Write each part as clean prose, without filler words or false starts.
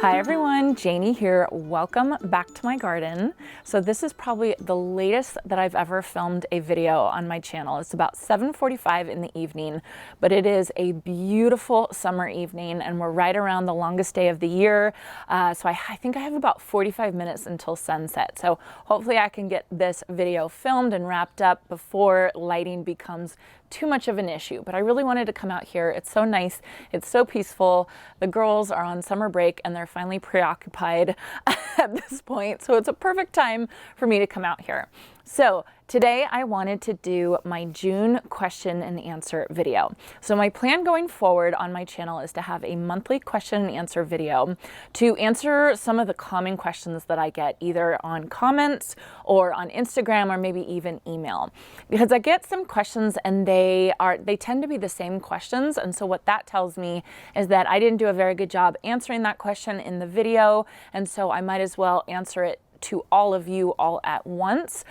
Hi everyone, Janie here. Welcome back to my garden. So this is probably the latest that I've ever filmed a video on my channel. It's about 7:45 in the evening, but it is a beautiful summer evening and we're right around the longest day of the year. So I think I have about 45 minutes until sunset. So hopefully I can get this video filmed and wrapped up before lighting becomes too much of an issue, but I really wanted to come out here. It's so nice. It's so peaceful. The girls are on summer break and they're finally preoccupied at this point. So it's a perfect time for me to come out here. So today I wanted to do my June question and answer video. So my plan going forward on my channel is to have a monthly question and answer video to answer some of the common questions that I get either on comments or on Instagram or maybe even email. Because I get some questions and they tend to be the same questions. And so what that tells me is that I didn't do a very good job answering that question in the video. And so I might as well answer it to all of you all at once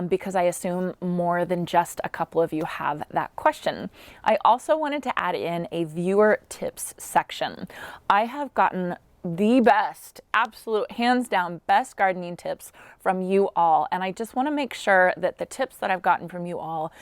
because I assume more than just a couple of you have that question. I also wanted to add in a viewer tips section. I have gotten the best, absolute hands down best gardening tips from you all, and I just want to make sure that the tips that I've gotten from you all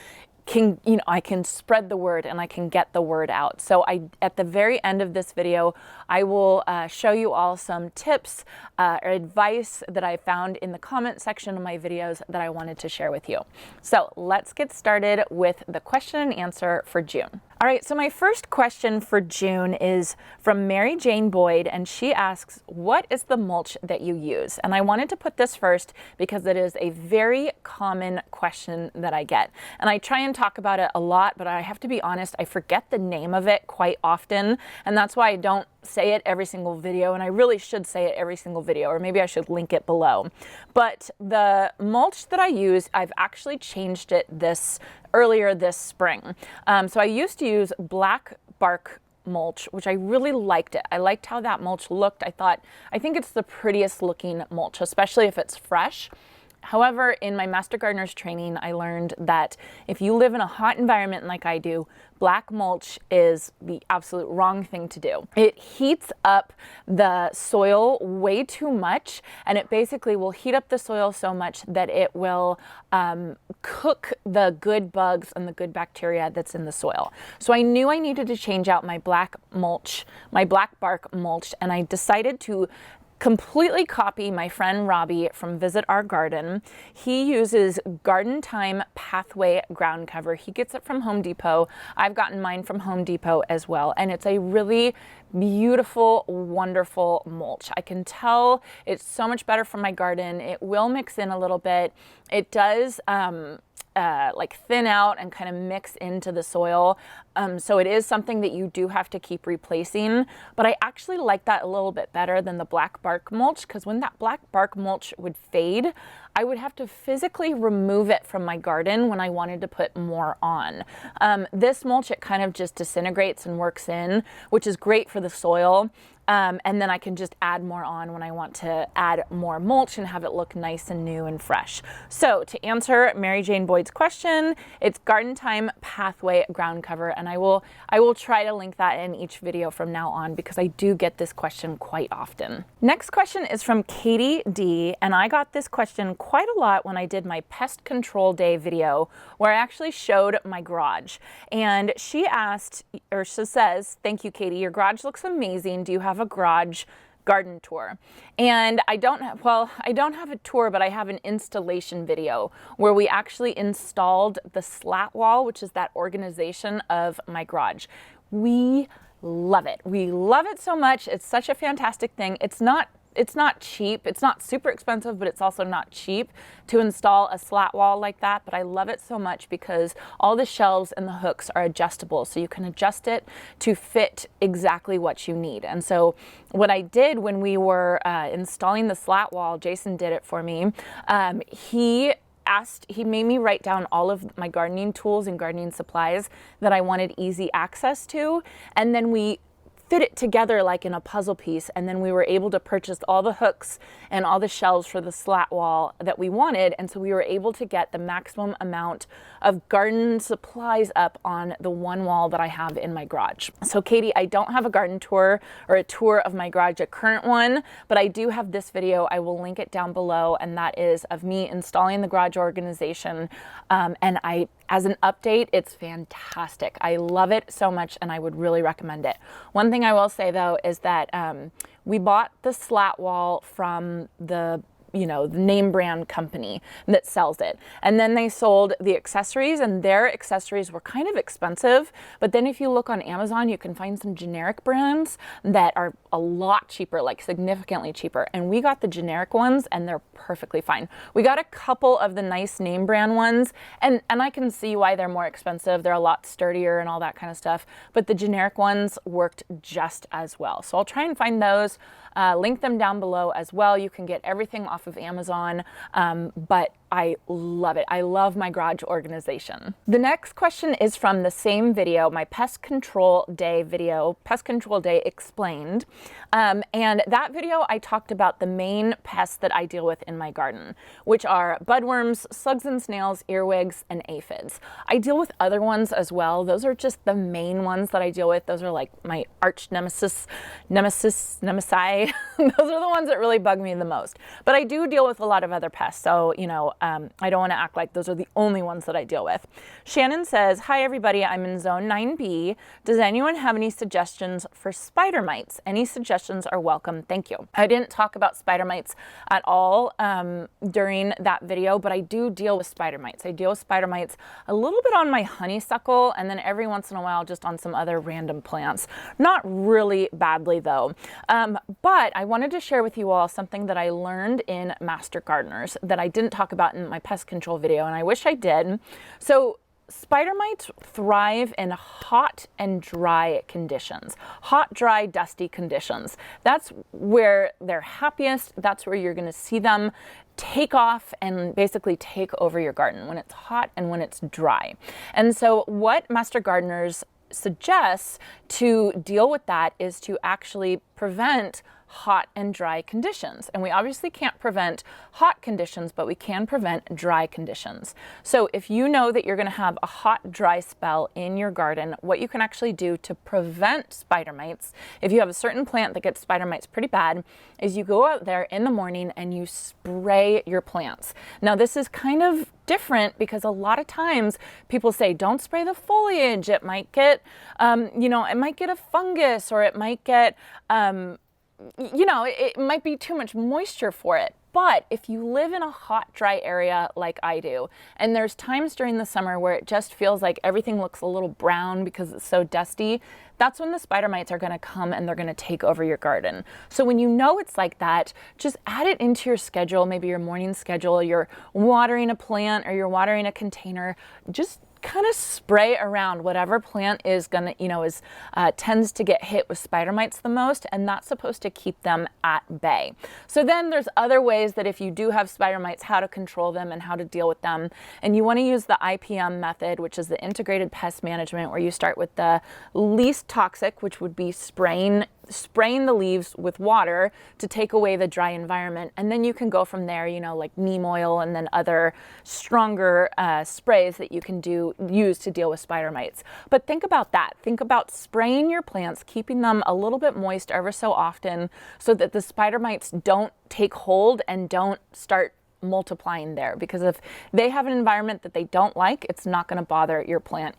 I can spread the word and I can get the word out. So at the very end of this video, I will show you all some tips or advice that I found in the comment section of my videos that I wanted to share with you. So let's get started with the question and answer for June. All right, so my first question for June is from Mary Jane Boyd, and she asks, what is the mulch that you use? And I wanted to put this first because it is a very common question that I get. And I try and talk about it a lot, but I have to be honest, I forget the name of it quite often. And that's why I don't say it every single video, and I really should say it every single video, or maybe I should link it below. But the mulch that I use, I've actually changed it earlier this spring. So I used to use black bark mulch, which I really liked it. I liked how that mulch looked. I think it's the prettiest looking mulch, especially if it's fresh. However, in my Master Gardener's training, I learned that if you live in a hot environment like I do, black mulch is the absolute wrong thing to do. It heats up the soil way too much, and it basically will heat up the soil so much that it will cook the good bugs and the good bacteria that's in the soil. So I knew I needed to change out my black mulch, my black bark mulch, and I decided to completely copy my friend Robbie from Visit Our Garden. He uses Garden Time Pathway ground cover. He gets it from Home Depot. I've gotten mine from Home Depot as well. And it's a really beautiful, wonderful mulch. I can tell it's so much better for my garden. It will mix in a little bit. It does like thin out and kind of mix into the soil. So it is something that you do have to keep replacing, but I actually like that a little bit better than the black bark mulch, because when that black bark mulch would fade, I would have to physically remove it from my garden when I wanted to put more on. This mulch, it kind of just disintegrates and works in, which is great for the soil. And then I can just add more on when I want to add more mulch and have it look nice and new and fresh. So to answer Mary Jane Boyd's question, it's Garden Time Pathway ground cover, and I will try to link that in each video from now on because I do get this question quite often. Next question is from Katie D, and I got this question quite a lot when I did my pest control day video where I actually showed my garage. And she asked, or she says, thank you, Katie, your garage looks amazing. Do you have a garage garden tour? And I don't have a tour, but I have an installation video where we actually installed the slat wall, which is that organization of my garage. We love it. We love it so much. It's such a fantastic thing. It's not cheap. It's not super expensive, but it's also not cheap to install a slat wall like that. But I love it so much because all the shelves and the hooks are adjustable. So you can adjust it to fit exactly what you need. And so what I did when we were installing the slat wall, Jason did it for me. He made me write down all of my gardening tools and gardening supplies that I wanted easy access to. And then we fit it together like in a puzzle piece, and then we were able to purchase all the hooks and all the shelves for the slat wall that we wanted, and so we were able to get the maximum amount of garden supplies up on the one wall that I have in my garage. So Katie, I don't have a garden tour or a tour of my garage, a current one, but I do have this video. I will link it down below, and that is of me installing the garage organization, and as an update, it's fantastic. I love it so much, and I would really recommend it. One thing I will say though is that we bought the slat wall from the the name brand company that sells it. And then they sold the accessories, and their accessories were kind of expensive. But then if you look on Amazon, you can find some generic brands that are a lot cheaper, like significantly cheaper. And we got the generic ones, and they're perfectly fine. We got a couple of the nice name brand ones, and I can see why they're more expensive. They're a lot sturdier and all that kind of stuff. But the generic ones worked just as well. So I'll try and find those. Link them down below as well. You can get everything off of Amazon, but I love it. I love my garage organization. The next question is from the same video, my pest control day video, pest control day explained. And that video, I talked about the main pests that I deal with in my garden, which are budworms, slugs and snails, earwigs, and aphids. I deal with other ones as well. Those are just the main ones that I deal with. Those are like my arch nemesi. Those are the ones that really bug me the most. But I do deal with a lot of other pests. So, I don't want to act like those are the only ones that I deal with. Shannon says, hi everybody, I'm in zone 9B. Does anyone have any suggestions for spider mites? Any suggestions are welcome, thank you. I didn't talk about spider mites at all during that video, but I do deal with spider mites. I deal with spider mites a little bit on my honeysuckle, and then every once in a while just on some other random plants. Not really badly though. But I wanted to share with you all something that I learned in Master Gardeners that I didn't talk about in my pest control video, and I wish I did. So spider mites thrive in hot and dry conditions. Hot, dry, dusty conditions. That's where they're happiest. That's where you're going to see them take off and basically take over your garden, when it's hot and when it's dry. And so what Master Gardeners suggests to deal with that is to actually prevent hot and dry conditions. And we obviously can't prevent hot conditions, but we can prevent dry conditions. So if you know that you're going to have a hot, dry spell in your garden, what you can actually do to prevent spider mites, if you have a certain plant that gets spider mites pretty bad, is you go out there in the morning and you spray your plants. Now this is kind of different because a lot of times people say, don't spray the foliage. It might get, it might get a fungus, or it might get, it might be too much moisture for it. But if you live in a hot, dry area like I do, and there's times during the summer where it just feels like everything looks a little brown because it's so dusty, that's when the spider mites are going to come and they're going to take over your garden. So when you know it's like that, just add it into your schedule, maybe your morning schedule. You're watering a plant or you're watering a container, just kind of spray around whatever plant is gonna, tends to get hit with spider mites the most, and that's supposed to keep them at bay. So then there's other ways that if you do have spider mites, how to control them and how to deal with them. And you want to use the IPM method, which is the integrated pest management, where you start with the least toxic, which would be spraying the leaves with water to take away the dry environment, and then you can go from there, like neem oil and then other stronger sprays that you can use to deal with spider mites. But think about that. Think about spraying your plants, keeping them a little bit moist ever so often so that the spider mites don't take hold and don't start multiplying there, because if they have an environment that they don't like, it's not going to bother your plant.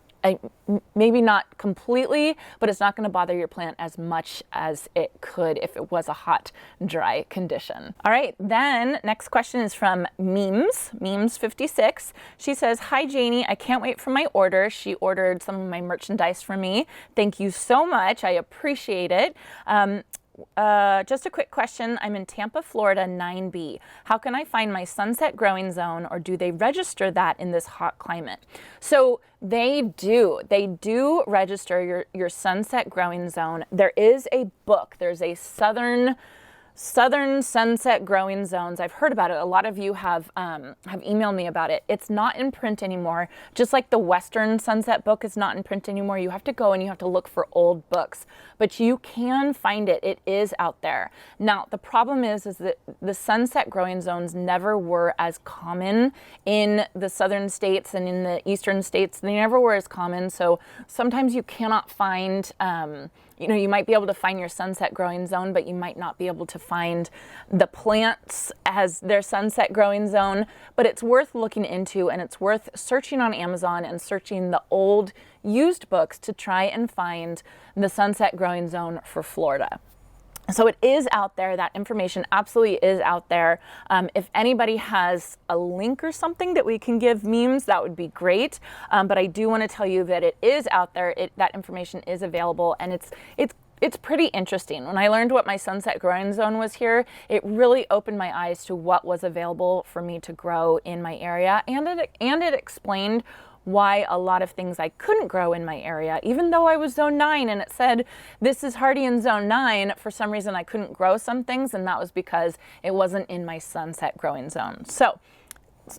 Maybe not completely, but it's not going to bother your plant as much as it could if it was a hot, dry condition. All right, then next question is from Memes56. She says, hi Janie, I can't wait for my order. She ordered some of my merchandise for me. Thank you so much. I appreciate it. Just a quick question. I'm in Tampa, Florida, 9B. How can I find my sunset growing zone, or do they register that in this hot climate? So they do register your sunset growing zone. There is a book. There's a Southern Southern sunset growing zones. I've heard about it. A lot of you have emailed me about it. It's not in print anymore. Just like the Western sunset book is not in print anymore. You have to go and you have to look for old books, but you can find it. It is out there. Now, the problem is that the sunset growing zones never were as common in the southern states and in the eastern states. They never were as common. So sometimes you cannot find, you might be able to find your sunset growing zone, but you might not be able to find the plants as their sunset growing zone. But it's worth looking into, and it's worth searching on Amazon and searching the old used books to try and find the sunset growing zone for Florida. So it is out there. That information absolutely is out there. If anybody has a link or something that we can give memes, that would be great. But I do want to tell you that it is out there. That information is available, and it's pretty interesting. When I learned what my sunset growing zone was here, it really opened my eyes to what was available for me to grow in my area, and it explained why a lot of things I couldn't grow in my area, even though I was zone 9 and it said this is hardy in zone 9, for some reason I couldn't grow some things, and that was because it wasn't in my sunset growing zone. So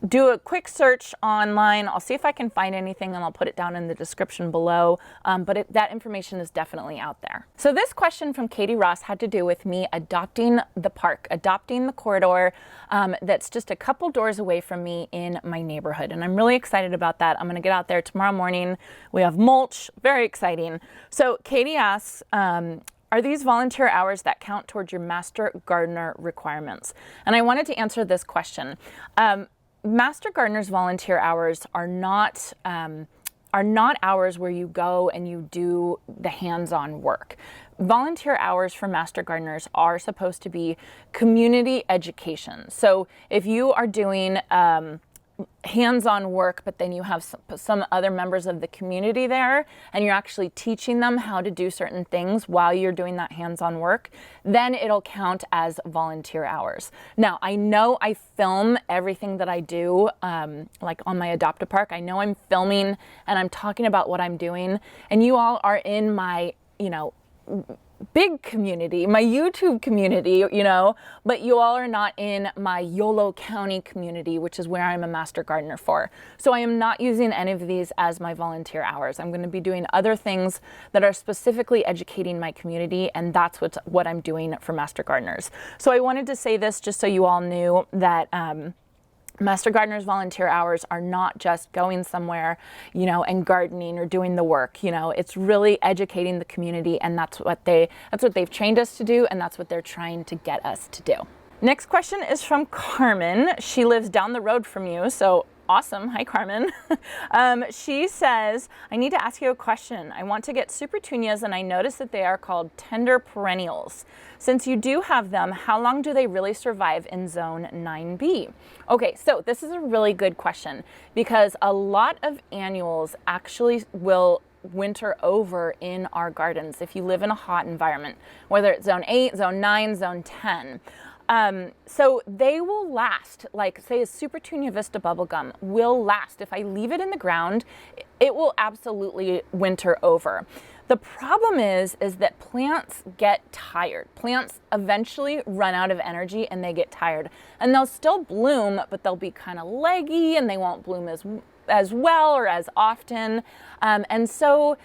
do a quick search online. I'll see if I can find anything, and I'll put it down in the description below. But that information is definitely out there. So this question from Katie Ross had to do with me adopting the park, adopting the corridor that's just a couple doors away from me in my neighborhood. And I'm really excited about that. I'm going to get out there tomorrow morning. We have mulch, very exciting. So Katie asks, are these volunteer hours that count towards your master gardener requirements? And I wanted to answer this question. Master gardeners' volunteer hours are not hours where you go and you do the hands-on work. Volunteer hours for master gardeners are supposed to be community education. So if you are doing hands-on work, but then you have some other members of the community there, and you're actually teaching them how to do certain things while you're doing that hands-on work, then it'll count as volunteer hours. Now, I know I film everything that I do, like on my Adopt a Park. I know I'm filming and I'm talking about what I'm doing, and you all are in my, big community, my YouTube community, but you all are not in my Yolo County community, which is where I'm a master gardener for. So I am not using any of these as my volunteer hours. I'm going to be doing other things that are specifically educating my community, and that's what I'm doing for master gardeners. So I wanted to say this just so you all knew that master gardeners' volunteer hours are not just going somewhere, and gardening or doing the work. It's really educating the community, and that's what they've trained us to do, and that's what they're trying to get us to do. Next question is from Carmen. She lives down the road from you, so awesome. Hi, Carmen. She says, I need to ask you a question. I want to get supertunias, and I noticed that they are called tender perennials. Since you do have them, how long do they really survive in zone 9B? Okay, so this is a really good question, because a lot of annuals actually will winter over in our gardens if you live in a hot environment, whether it's zone 8, zone 9, zone 10. So they will last, like say a Supertunia Vista bubblegum will last. If I leave it in the ground, it will absolutely winter over. The problem is that plants get tired. Plants eventually run out of energy and they get tired, and they'll still bloom, but they'll be kind of leggy and they won't bloom as well or as often. And so,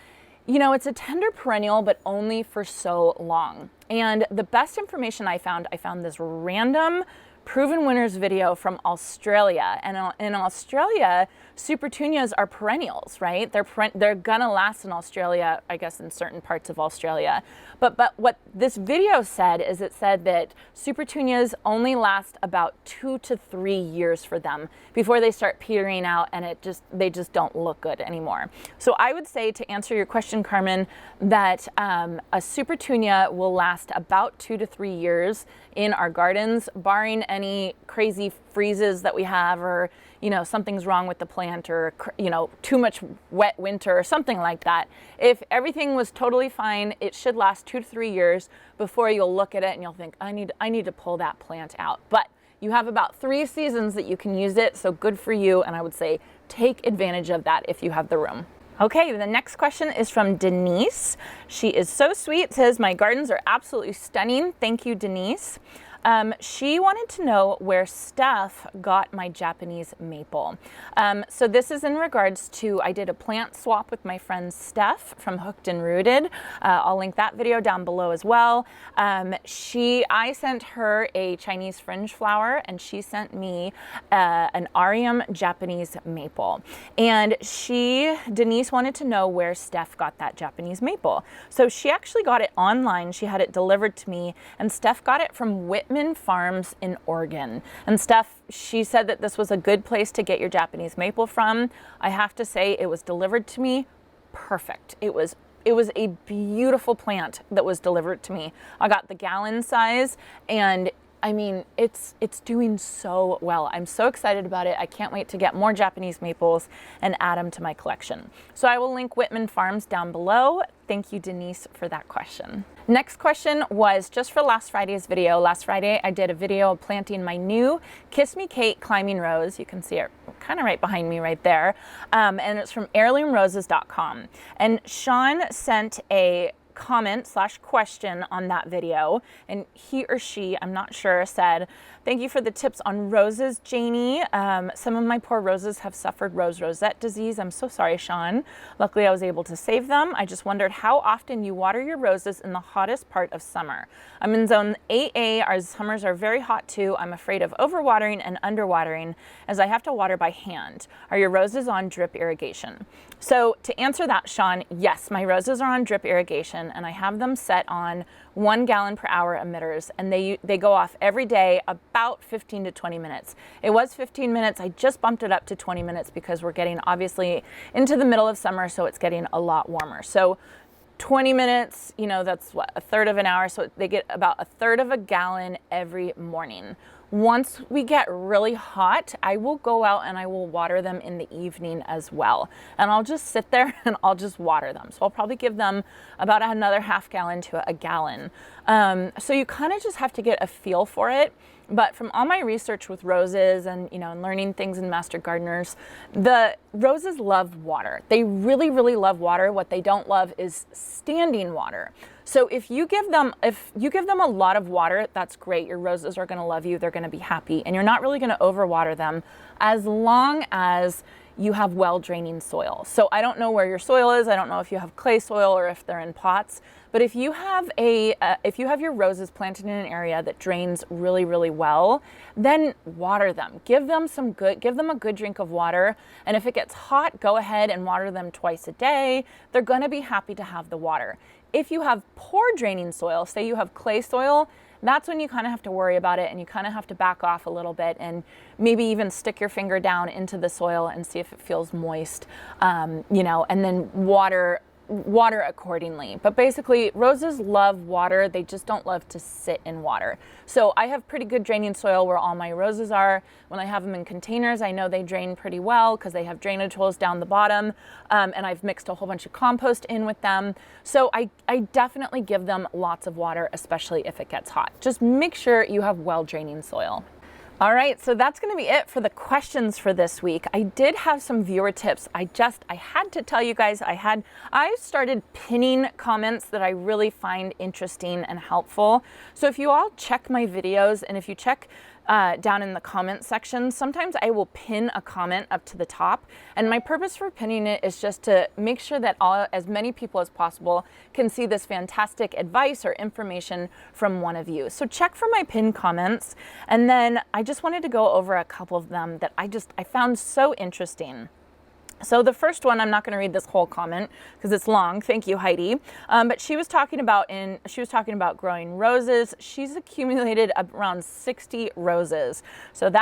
it's a tender perennial, but only for so long. And the best information I found this random Proven Winners video from Australia. And in Australia, Supertunias are perennials, right? They're gonna last in Australia, I guess in certain parts of Australia. But what this video said is it said that Supertunias only last about 2 to 3 years for them before they start petering out, and they just don't look good anymore. So I would say, to answer your question, Carmen, that a Supertunia will last about 2 to 3 years in our gardens, barring any crazy freezes that we have, or something's wrong with the plant, or too much wet winter or something like that. If everything was totally fine, it should last 2 to 3 years before you'll look at it and you'll think, I need to pull that plant out. But you have about 3 seasons that you can use it, so good for you, and I would say take advantage of that if you have the room. Okay, the next question is from Denise. She is so sweet, says, my gardens are absolutely stunning. Thank you, Denise. She wanted to know where Steph got my Japanese maple. So this is in regards to, I did a plant swap with my friend Steph from Hooked and Rooted. I'll link that video down below as well. I sent her a Chinese fringe flower, and she sent me an Arium Japanese maple. And Denise wanted to know where Steph got that Japanese maple. So she actually got it online. She had it delivered to me, and Steph got it from Whitman Farms in Oregon. And Steph, she said that this was a good place to get your Japanese maple from. I have to say, it was delivered to me perfect. It was a beautiful plant that was delivered to me. I got the gallon size, and I mean, it's doing so well. I'm so excited about it. I can't wait to get more Japanese maples and add them to my collection. So I will link Whitman Farms down below. Thank you, Denise, for that question. Next question was just for last Friday's video. Last Friday, I did a video of planting my new Kiss Me Kate climbing rose. You can see it kind of right behind me right there. And it's from heirloomroses.com. And Sean sent a comment/question on that video, and he or she, I'm not sure, said, thank you for the tips on roses, Janie. Some of my poor roses have suffered rose rosette disease. I'm so sorry, Sean. Luckily I was able to save them. I just wondered how often you water your roses in the hottest part of summer. I'm in zone 8A. Our summers are very hot too. I'm afraid of overwatering and underwatering as I have to water by hand. Are your roses on drip irrigation? So to answer that, Sean, yes, my roses are on drip irrigation, and I have them set on 1 gallon per hour emitters, and they go off every day about 15 to 20 minutes. It was 15 minutes. I just bumped it up to 20 minutes because we're getting obviously into the middle of summer, so it's getting a lot warmer. So 20 minutes, you know, that's what, a third of an hour. So they get about a third of a gallon every morning. Once we get really hot, I will go out and I will water them in the evening as well. And I'll just sit there and I'll just water them. So I'll probably give them about another half gallon to a gallon. So you kind of just have to get a feel for it. But from all my research with roses and, you know, and learning things in Master Gardeners, the roses love water. They really, really love water. What they don't love is standing water. So if you give them a lot of water, that's great. Your roses are going to love you. They're going to be happy, and you're not really going to overwater them as long as you have well draining soil. So I don't know where your soil is. I don't know if you have clay soil or if they're in pots. But if you have your roses planted in an area that drains really, really well, then water them. Give them a good drink of water. And if it gets hot, go ahead and water them twice a day. They're going to be happy to have the water. If you have poor draining soil, say you have clay soil, that's when you kind of have to worry about it, and you kind of have to back off a little bit and maybe even stick your finger down into the soil and see if it feels moist, you know, and then water accordingly. But basically, roses love water. They just don't love to sit in water. So I have pretty good draining soil where all my roses are. When I have them in containers, I know they drain pretty well because they have drainage holes down the bottom, and I've mixed a whole bunch of compost in with them. So I definitely give them lots of water, especially if it gets hot. Just make sure you have well draining soil. All right, so that's going to be it for the questions for this week. I did have some viewer tips. I had to tell you guys, I started pinning comments that I really find interesting and helpful. So if you all check my videos, and if you check down in the comment section, sometimes I will pin a comment up to the top, and my purpose for pinning it is just to make sure that as many people as possible can see this fantastic advice or information from one of you. So check for my pinned comments, and then I just wanted to go over a couple of them that I found so interesting. So the first one, I'm not going to read this whole comment because it's long. Thank you, Heidi. But she was talking about growing roses. She's accumulated around 60 roses. So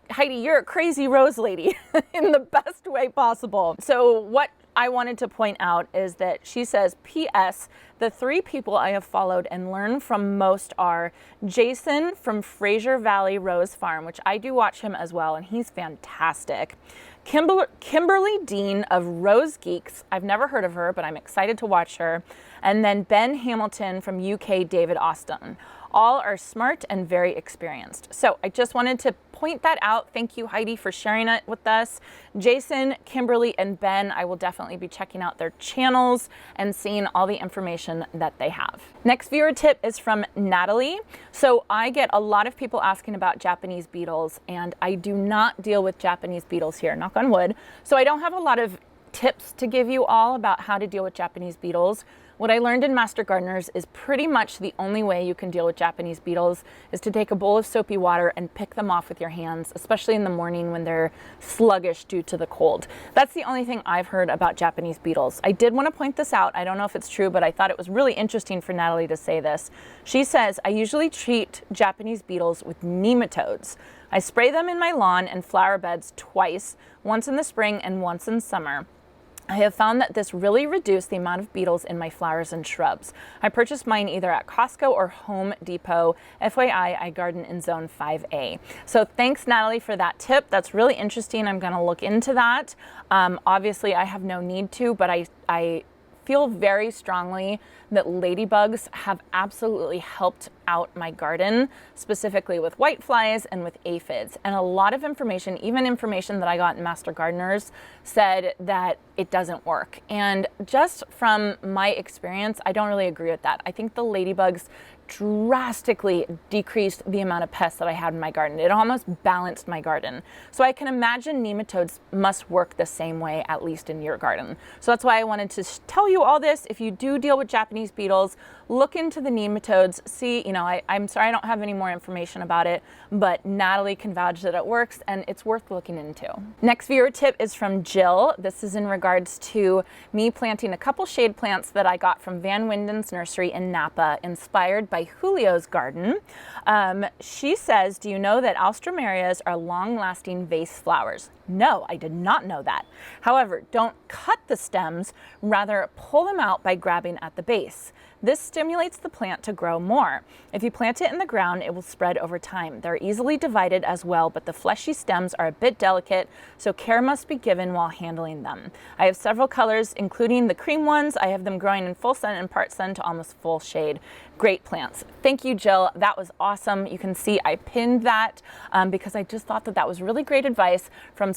Heidi, you're a crazy rose lady in the best way possible. So what I wanted to point out is that she says, P.S. The 3 people I have followed and learned from most are Jason from Fraser Valley Rose Farm, which I do watch him as well, and he's fantastic. Kimberly Dean of Rose Geeks. I've never heard of her, but I'm excited to watch her. And then Ben Hamilton from UK David Austin. All are smart and very experienced. So I just wanted to point that out. Thank you, Heidi, for sharing it with us. Jason, Kimberly, and Ben, I will definitely be checking out their channels and seeing all the information that they have. Next viewer tip is from Natalie. So I get a lot of people asking about Japanese beetles, and I do not deal with Japanese beetles here, knock on wood. So I don't have a lot of tips to give you all about how to deal with Japanese beetles. What I learned in Master Gardeners is pretty much the only way you can deal with Japanese beetles is to take a bowl of soapy water and pick them off with your hands, especially in the morning when they're sluggish due to the cold. That's the only thing I've heard about Japanese beetles. I did want to point this out. I don't know if it's true, but I thought it was really interesting for Natalie to say this. She says, I usually treat Japanese beetles with nematodes. I spray them in my lawn and flower beds twice, once in the spring and once in summer. I have found that this really reduced the amount of beetles in my flowers and shrubs. I purchased mine either at Costco or Home Depot. FYI, I garden in Zone 5A. So thanks, Natalie, for that tip. That's really interesting. I'm going to look into that. Obviously, I have no need to, but I feel very strongly that ladybugs have absolutely helped out my garden, specifically with whiteflies and with aphids. And a lot of information, even information that I got in Master Gardeners, said that it doesn't work. And just from my experience, I don't really agree with that. I think the ladybugs drastically decreased the amount of pests that I had in my garden. It almost balanced my garden. So I can imagine nematodes must work the same way, at least in your garden. So that's why I wanted to tell you all this. If you do deal with Japanese beetles, look into the nematodes. See, you know, I'm sorry I don't have any more information about it, but Natalie can vouch that it works and it's worth looking into. Next viewer tip is from Jill. This is in regards to me planting a couple shade plants that I got from Van Winden's nursery in Napa, inspired by Julio's garden. She says, do you know that Alstroemerias are long-lasting vase flowers? No, I did not know that. However, don't cut the stems, rather pull them out by grabbing at the base. This stimulates the plant to grow more. If you plant it in the ground, it will spread over time. They're easily divided as well, but the fleshy stems are a bit delicate, so care must be given while handling them. I have several colors, including the cream ones. I have them growing in full sun and part sun to almost full shade. Great plants. Thank you, Jill. That was awesome. You can see I pinned that because I just thought that that was really great advice from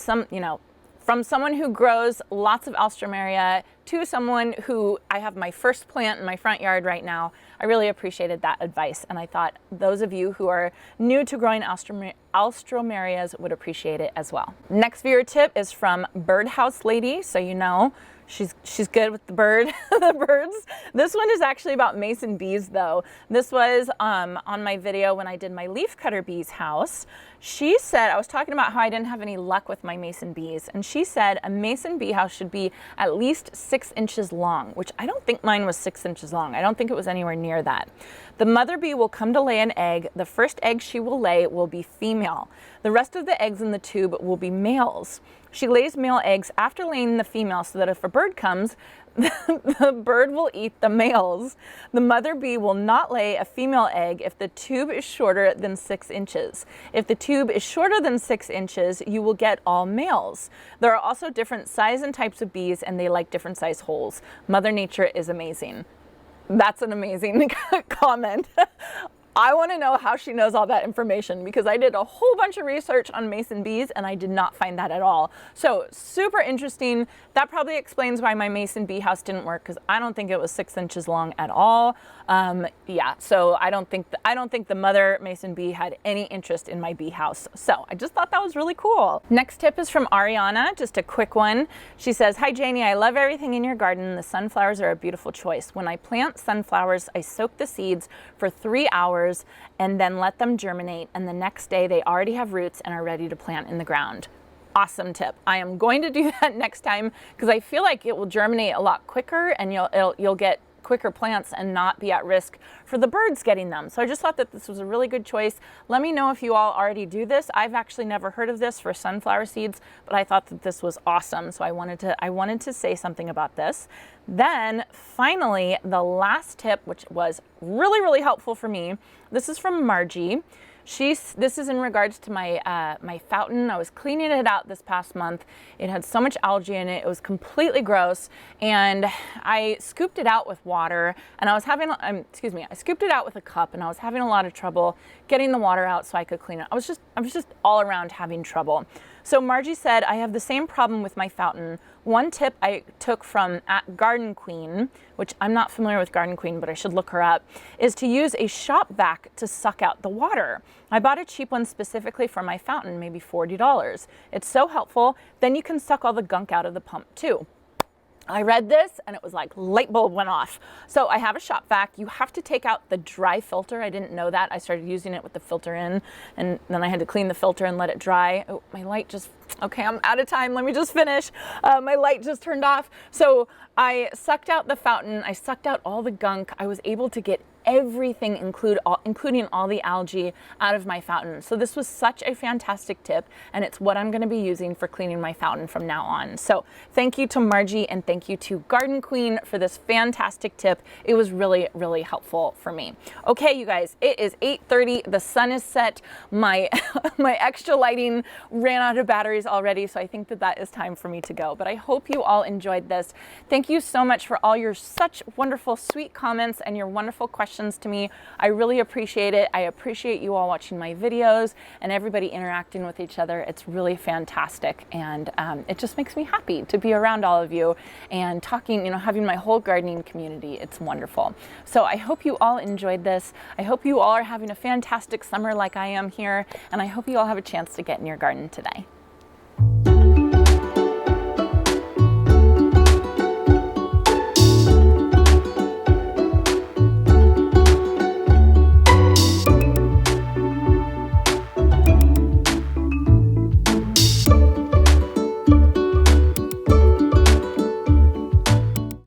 from someone who grows lots of Alstroemeria to someone who I have my first plant in my front yard right now. I really appreciated that advice, and I thought those of you who are new to growing Alstroemerias would appreciate it as well. Next viewer tip is from Birdhouse Lady, so you know she's good with the birds. This one is actually about mason bees though. This was on my video when I did my leaf cutter bees house. She said, I was talking about how I didn't have any luck with my mason bees, and she said a mason bee house should be at least 6 inches long, which I don't think mine was 6 inches long. I don't think it was anywhere near that. The mother bee will come to lay an egg. The first egg she will lay will be female. The rest of the eggs in the tube will be males. She lays male eggs after laying the female so that if a bird comes, the bird will eat the males. The mother bee will not lay a female egg if the tube is shorter than 6 inches. If the tube is shorter than 6 inches, you will get all males. There are also different size and types of bees, and they like different size holes. Mother Nature is amazing. That's an amazing comment. I want to know how she knows all that information because I did a whole bunch of research on mason bees and I did not find that at all. So super interesting. That probably explains why my mason bee house didn't work because I don't think it was 6 inches long at all. Yeah, so I don't think the mother mason bee had any interest in my bee house. So I just thought that was really cool. Next tip is from Ariana, just a quick one. She says, hi Janie, I love everything in your garden. The sunflowers are a beautiful choice. When I plant sunflowers, I soak the seeds for 3 hours and then let them germinate, and the next day they already have roots and are ready to plant in the ground. Awesome tip. I am going to do that next time because I feel like it will germinate a lot quicker and you'll get quicker plants and not be at risk for the birds getting them. So I just thought that this was a really good choice. Let me know if you all already do this. I've actually never heard of this for sunflower seeds, but I thought that this was awesome. So I wanted to say something about this. Then finally, the last tip, which was really, really helpful for me. This is from Margie. This is in regards to my my fountain. I was cleaning it out this past month. It had so much algae in it. It was completely gross, and I scooped it out with water, and I was having, excuse me, I scooped it out with a cup, and I was having a lot of trouble getting the water out so I could clean it. I was just all around having trouble. So Margie said, I have the same problem with my fountain. One tip I took from at Garden Queen, which I'm not familiar with Garden Queen, but I should look her up, is to use a shop vac to suck out the water. I bought a cheap one specifically for my fountain, maybe $40. It's so helpful. Then you can suck all the gunk out of the pump too. I read this and it was like light bulb went off. So I have a shop vac. You have to take out the dry filter. I didn't know that. I started using it with the filter in, and then I had to clean the filter and let it dry. Oh, my light just, okay, I'm out of time. Let me just finish. My light just turned off. So I sucked out the fountain. I sucked out all the gunk. I was able to get everything, including all the algae, out of my fountain. So this was such a fantastic tip, and it's what I'm going to be using for cleaning my fountain from now on. So thank you to Margie, and thank you to Garden Queen for this fantastic tip. It was really, really helpful for me. Okay, you guys, it is 8:30. The sun is set. My my extra lighting ran out of batteries already, so I think that is time for me to go. But I hope you all enjoyed this. Thank you so much for all your such wonderful, sweet comments and your wonderful questions to me. I really appreciate it. I appreciate you all watching my videos and everybody interacting with each other. It's really fantastic, and it just makes me happy to be around all of you and talking, having my whole gardening community. It's wonderful. So I hope you all enjoyed this. I hope you all are having a fantastic summer like I am here, and I hope you all have a chance to get in your garden today.